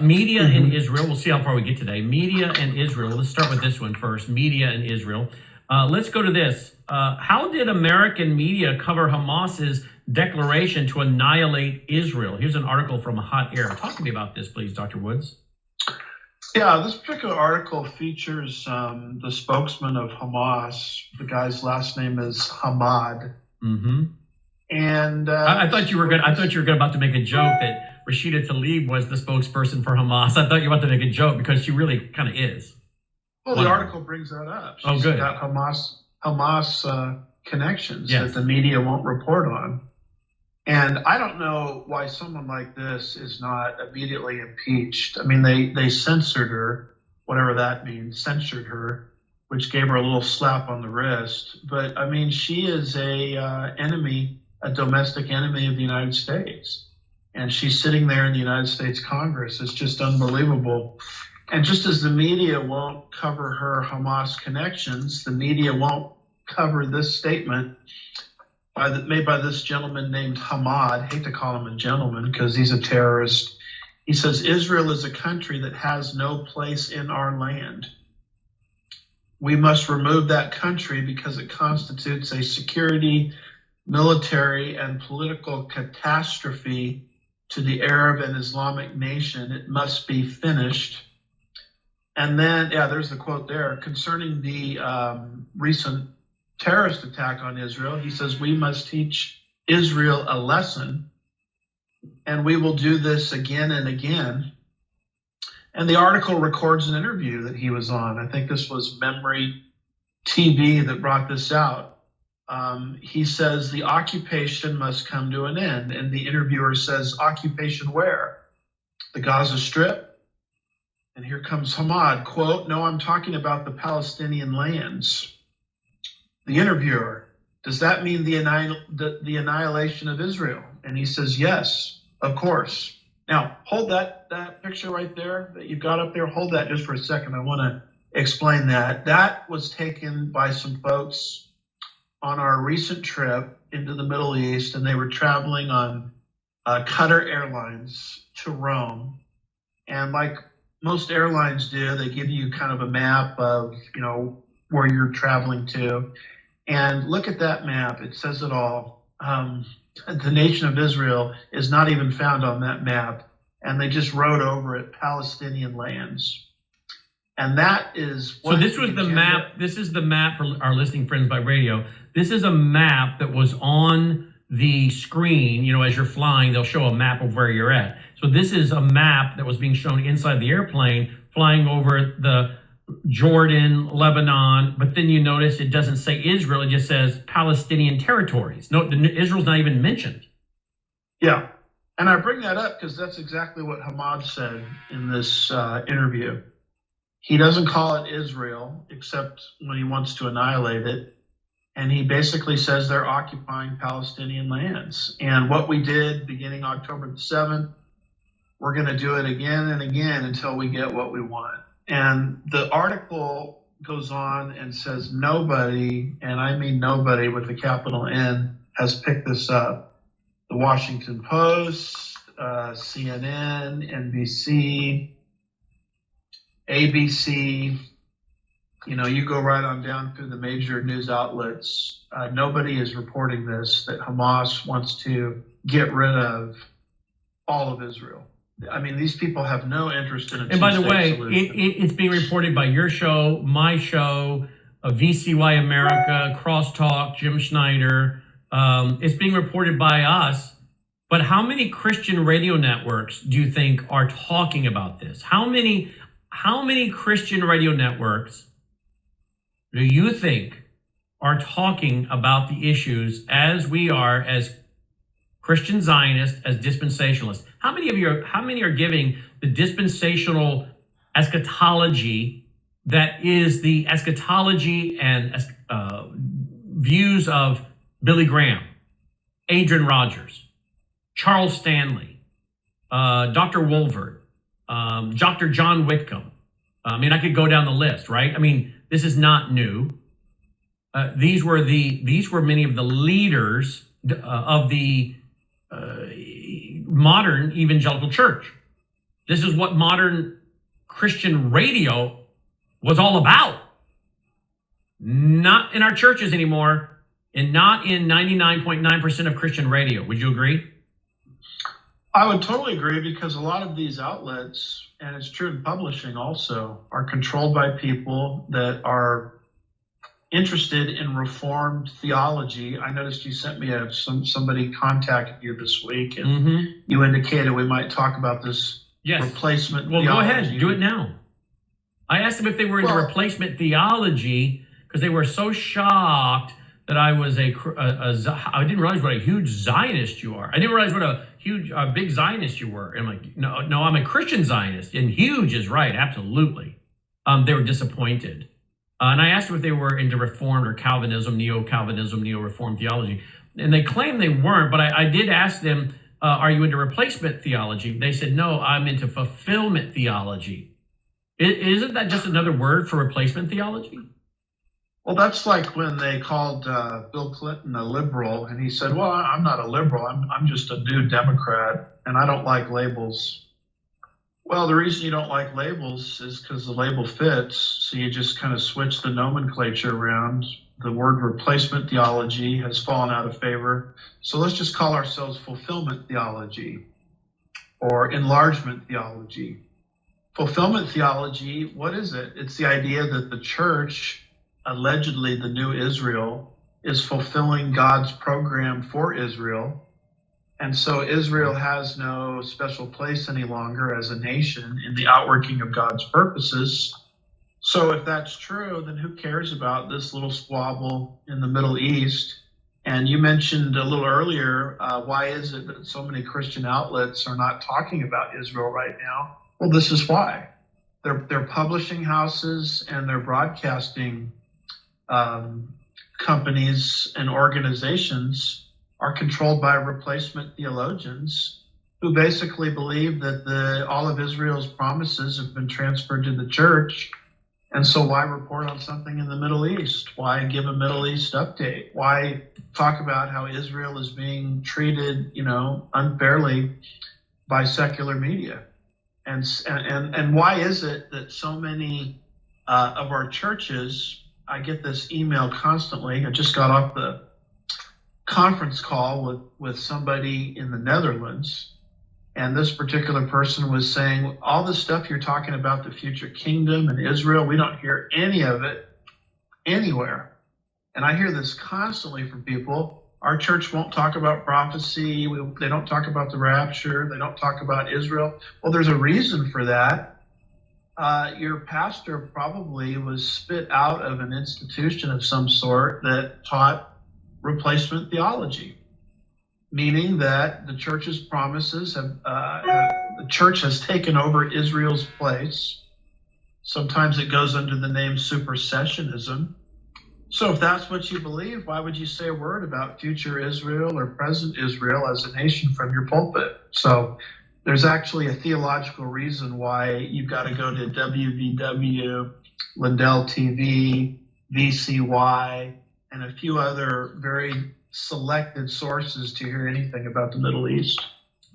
Media in Israel. We'll see how far we get today. Media and Israel. Let's start with this one first. Media and Israel. Let's go to this. How did American media cover Hamas's declaration to annihilate Israel? Here's an article from Hot Air. Talk to me about this, please, Dr. Woods. Yeah, this particular article features the spokesman of Hamas. The guy's last name is Hamad. Mm-hmm. And I thought you were good. I thought you were about to make a joke that Rashida Tlaib was the spokesperson for Hamas. I thought you were about to make a joke because she really kind of is. Well, the article brings that up. She's good. Got Hamas connections Yes. that the media won't report on. And I don't know why someone like this is not immediately impeached. I mean, they censored her, whatever that means, censored her, which gave her a little slap on the wrist. But I mean, she is a domestic enemy of the United States. And she's sitting there in the United States Congress. It's just unbelievable. And just as the media won't cover her Hamas connections, the media won't cover this statement made by this gentleman named Hamad. I hate to call him a gentleman because he's a terrorist. He says, Israel is a country that has no place in our land. We must remove that country because it constitutes a security, military, and political catastrophe to the Arab and Islamic nation. It must be finished. And then, there's the quote there. Concerning the recent terrorist attack on Israel, he says, we must teach Israel a lesson, and we will do this again and again. And the article records an interview that he was on. I think this was Memory TV that brought this out. He says, the occupation must come to an end. And the interviewer says, occupation where? The Gaza Strip? And here comes Hamad, quote, no, I'm talking about the Palestinian lands. The interviewer, does that mean the annihilation of Israel? And he says, yes, of course. Now, hold that picture right there that you've got up there. Hold that just for a second. I want to explain that. That was taken by some folks on our recent trip into the Middle East, and they were traveling on Qatar Airlines to Rome. And like most airlines do, they give you kind of a map of, where you're traveling to. And look at that map. It says it all. The nation of Israel is not even found on that map. And they just wrote over it, Palestinian lands. And that is what... So this was the map. This is the map for our listening friends by radio. This is a map that was on the screen. As you're flying, they'll show a map of where you're at. So this is a map that was being shown inside the airplane, flying over the Jordan, Lebanon, but then you notice it doesn't say Israel, it just says Palestinian territories. No, Israel's not even mentioned. Yeah, and I bring that up because that's exactly what Hamad said in this interview. He doesn't call it Israel, except when he wants to annihilate it. And he basically says they're occupying Palestinian lands. And what we did beginning October the 7th, we're going to do it again and again until we get what we want. And the article goes on and says nobody, and I mean nobody with a capital N, has picked this up. The Washington Post, CNN, NBC, ABC, you go right on down through the major news outlets. Nobody is reporting this, that Hamas wants to get rid of all of Israel. I mean, these people have no interest in a And by the way, solution. it's being reported by your show, my show, VCY America, Crosstalk, Jim Schneider. It's being reported by us. But how many Christian radio networks do you think are talking about this? How many Christian radio networks do you think are talking about the issues as we are as Christian Zionists, as dispensationalists? How many are giving the dispensational eschatology that is the eschatology and views of Billy Graham, Adrian Rogers, Charles Stanley, Dr. Wolvert, Dr. John Whitcomb? I could go down the list, right? This is not new. These were many of the leaders of the modern evangelical church. This is what modern Christian radio was all about. Not in our churches anymore, and not in 99.9% of Christian radio. Would you agree? I would totally agree, because a lot of these outlets, and it's true in publishing also, are controlled by people that are interested in Reformed theology. I noticed you sent me somebody contacted you this week, and you indicated we might talk about this replacement theology. Well, go ahead, do it now. I asked them if they were into replacement theology because they were so shocked that I was I didn't realize what a huge Zionist you are. I didn't realize what a big Zionist you were. And I'm like, no, I'm a Christian Zionist, and huge is right, absolutely. They were disappointed. And I asked them if they were into Reformed or Calvinism, Neo-Calvinism, Neo-Reformed theology. And they claimed they weren't, but I did ask them, are you into replacement theology? They said, no, I'm into fulfillment theology. Isn't that just another word for replacement theology? Well, that's like when they called Bill Clinton a liberal, and he said, well, I'm not a liberal. I'm just a new Democrat, and I don't like labels. Well, the reason you don't like labels is because the label fits, so you just kind of switch the nomenclature around. The word replacement theology has fallen out of favor, so let's just call ourselves fulfillment theology or enlargement theology. Fulfillment theology, what is it? It's the idea that the church, allegedly the new Israel, is fulfilling God's program for Israel. And so Israel has no special place any longer as a nation in the outworking of God's purposes. So if that's true, then who cares about this little squabble in the Middle East? And you mentioned a little earlier, why is it that so many Christian outlets are not talking about Israel right now? Well, this is why. Their publishing houses and their broadcasting companies and organizations are controlled by replacement theologians who basically believe that all of Israel's promises have been transferred to the church. And so why report on something in the Middle East? Why give a Middle East update? Why talk about how Israel is being treated, unfairly by secular media? And why is it that so many of our churches, I get this email constantly. I just got off the conference call with somebody in the Netherlands, and this particular person was saying, all the stuff you're talking about, the future kingdom and Israel, we don't hear any of it anywhere. And I hear this constantly from people. Our church won't talk about prophecy. They don't talk about the rapture. They don't talk about Israel. Well, there's a reason for that. Your pastor probably was spit out of an institution of some sort that taught replacement theology, meaning that the church's promises the church has taken over Israel's place. Sometimes it goes under the name supersessionism. So if that's what you believe, why would you say a word about future Israel or present Israel as a nation from your pulpit? So there's actually a theological reason why you've got to go to WVW, Lindell TV, VCY, and a few other very selected sources to hear anything about the Middle East.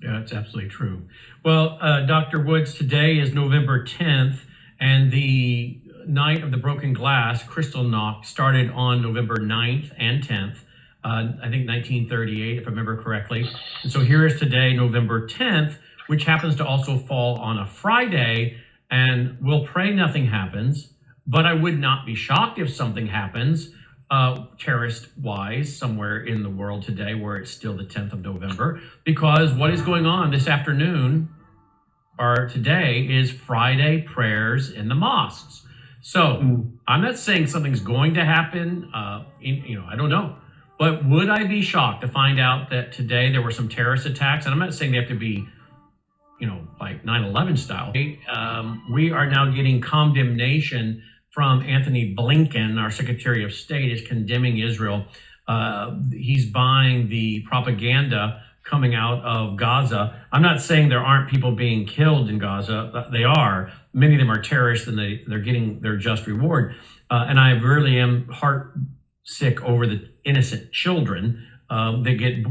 Yeah, it's absolutely true. Well, Dr. Woods, today is November 10th, and the Night of the Broken Glass, Kristallnacht, started on November 9th and 10th, I think 1938, if I remember correctly. And so here is today, November 10th, which happens to also fall on a Friday, and we'll pray nothing happens, but I would not be shocked if something happens terrorist-wise somewhere in the world today where it's still the 10th of November, because what is going on this afternoon or today is Friday prayers in the mosques. So I'm not saying something's going to happen, I don't know. But would I be shocked to find out that today there were some terrorist attacks? And I'm not saying they have to be, like 9/11 style. We are now getting condemnation from Anthony Blinken, our Secretary of State, is condemning Israel. He's buying the propaganda coming out of Gaza. I'm not saying there aren't people being killed in Gaza. They are. Many of them are terrorists, and they're getting their just reward. And I really am heart sick over the innocent children that get,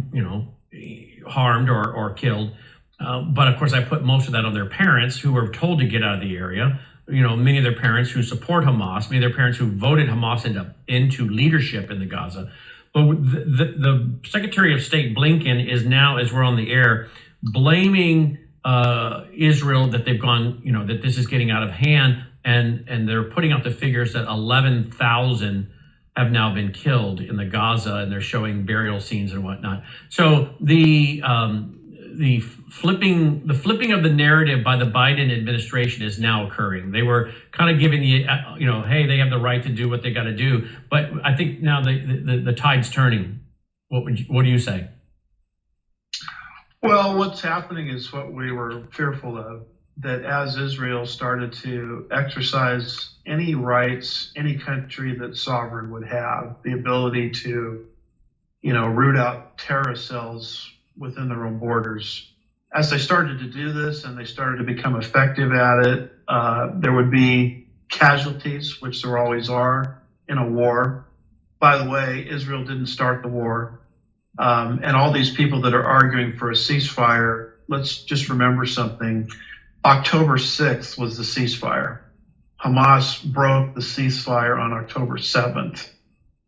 harmed or killed. But of course, I put most of that on their parents who were told to get out of the area. Many of their parents who support Hamas, many of their parents who voted Hamas into leadership in the Gaza. But the Secretary of State Blinken is now, as we're on the air, blaming Israel that they've gone, that this is getting out of hand, and they're putting out the figures that 11,000 have now been killed in the Gaza, and they're showing burial scenes and whatnot. So the flipping of the narrative by the Biden administration is now occurring. They were kind of giving hey, they have the right to do what they got to do, but I think now the tide's turning. What do you say? Well, what's happening is what we were fearful of, that as Israel started to exercise any rights any country that's sovereign would have, the ability to, root out terrorist cells within their own borders. As they started to do this and they started to become effective at it, there would be casualties, which there always are in a war. By the way, Israel didn't start the war. And all these people that are arguing for a ceasefire, let's just remember something. October 6th was the ceasefire. Hamas broke the ceasefire on October 7th.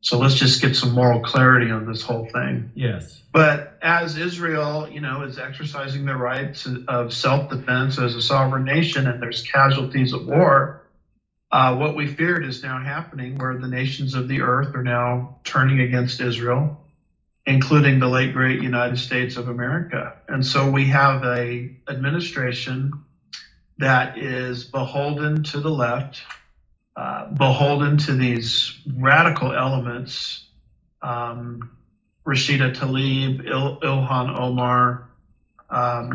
So let's just get some moral clarity on this whole thing. Yes. But as Israel, is exercising their rights of self-defense as a sovereign nation, and there's casualties of war, what we feared is now happening, where the nations of the earth are now turning against Israel, including the late great United States of America. And so we have a administration that is beholden to the left, beholden to these radical elements, Rashida Tlaib, Ilhan Omar,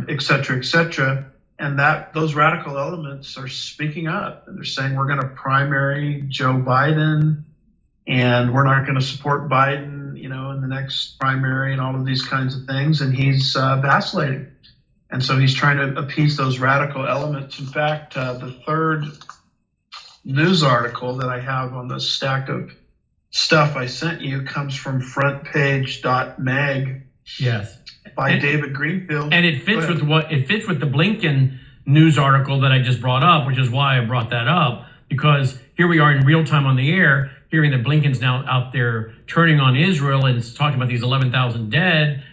et cetera, and that those radical elements are speaking up, and they're saying we're going to primary Joe Biden, and we're not going to support Biden, in the next primary, and all of these kinds of things, and he's vacillating. And so he's trying to appease those radical elements. In fact, the third news article that I have on the stack of stuff I sent you comes from frontpage.mag. Yes. By David Greenfield. And it fits with the Blinken news article that I just brought up, which is why I brought that up, because here we are in real time on the air, hearing that Blinken's now out there turning on Israel and talking about these 11,000 dead,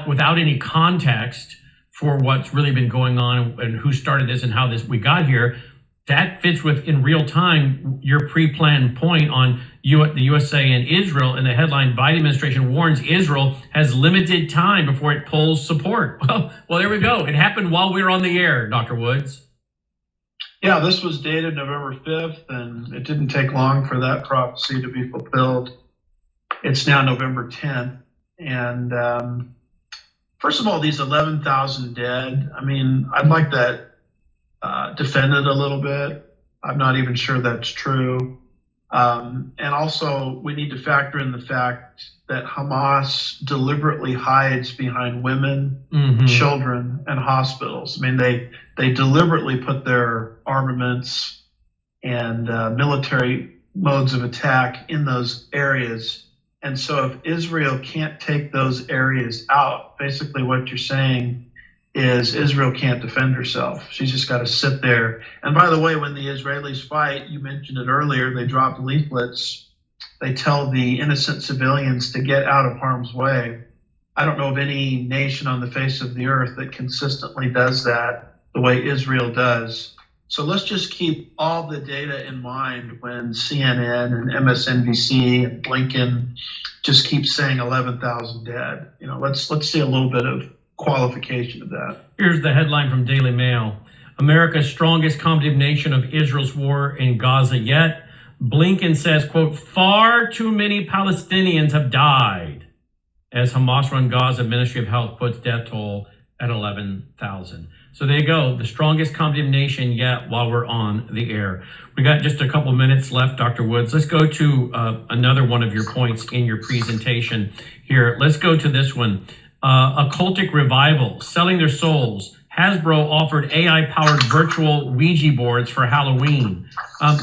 without any context for what's really been going on and who started this and how we got here. That fits with, in real time, your pre-planned point on the USA and Israel. And the headline, Biden administration warns Israel has limited time before it pulls support. Well, there we go. It happened while we were on the air, Dr. Woods. Yeah, this was dated November 5th, and it didn't take long for that prophecy to be fulfilled. It's now November 10th. And first of all, these 11,000 dead, I'd like that defended a little bit. I'm not even sure that's true. And also, we need to factor in the fact that Hamas deliberately hides behind women, children, and hospitals. They deliberately put their armaments and military modes of attack in those areas. And so if Israel can't take those areas out, basically what you're saying is Israel can't defend herself. She's just got to sit there. And by the way, when the Israelis fight, you mentioned it earlier, they drop leaflets. They tell the innocent civilians to get out of harm's way. I don't know of any nation on the face of the earth that consistently does that the way Israel does. So let's just keep all the data in mind when CNN and MSNBC and Blinken just keep saying 11,000 dead. Let's see a little bit of qualification of that. Here's the headline from Daily Mail. America's strongest condemnation of Israel's war in Gaza yet. Blinken says, quote, far too many Palestinians have died as Hamas-run Gaza Ministry of Health puts death toll at 11,000. So there you go, the strongest condemnation yet while we're on the air. We got just a couple minutes left, Dr. Woods. Let's go to another one of your points in your presentation here. Let's go to this one. Occultic revival, selling their souls. Hasbro offered AI-powered virtual Ouija boards for Halloween.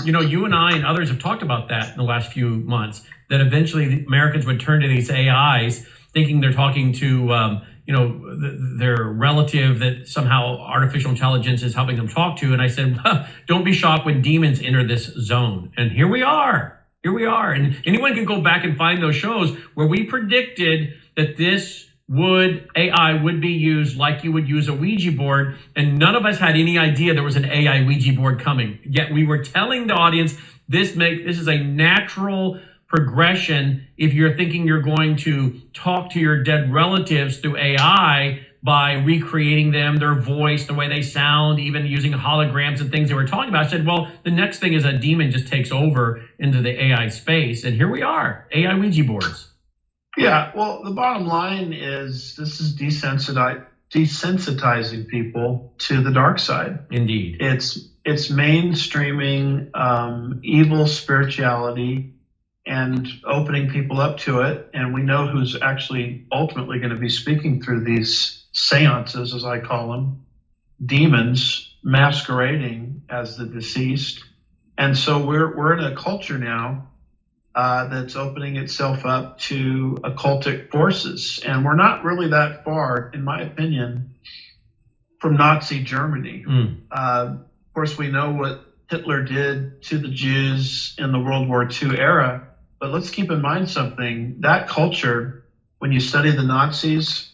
You and I and others have talked about that in the last few months, that eventually the Americans would turn to these AIs thinking they're talking to, their relative that somehow artificial intelligence is helping them talk to. And I said, well, don't be shocked when demons enter this zone. And here we are. And anyone can go back and find those shows where we predicted that AI would be used like you would use a Ouija board. And none of us had any idea there was an AI Ouija board coming. Yet we were telling the audience, this is a natural progression if you're thinking you're going to talk to your dead relatives through AI by recreating them, their voice, the way they sound, even using holograms and things they were talking about. I said, well, the next thing is a demon just takes over into the AI space. And here we are, AI Ouija boards. Yeah, well, the bottom line is this is desensitizing people to the dark side. Indeed. It's mainstreaming evil spirituality and opening people up to it. And we know who's actually ultimately going to be speaking through these seances, as I call them, demons masquerading as the deceased. And so we're in a culture now that's opening itself up to occultic forces. And we're not really that far, in my opinion, from Nazi Germany. Of course, we know what Hitler did to the Jews in the World War II era. But let's keep in mind something. That culture, when you study the Nazis,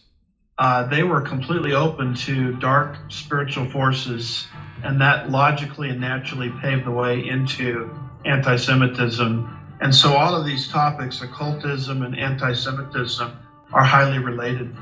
they were completely open to dark spiritual forces. And that logically and naturally paved the way into anti-Semitism. And so all of these topics, occultism and anti-Semitism, are highly related.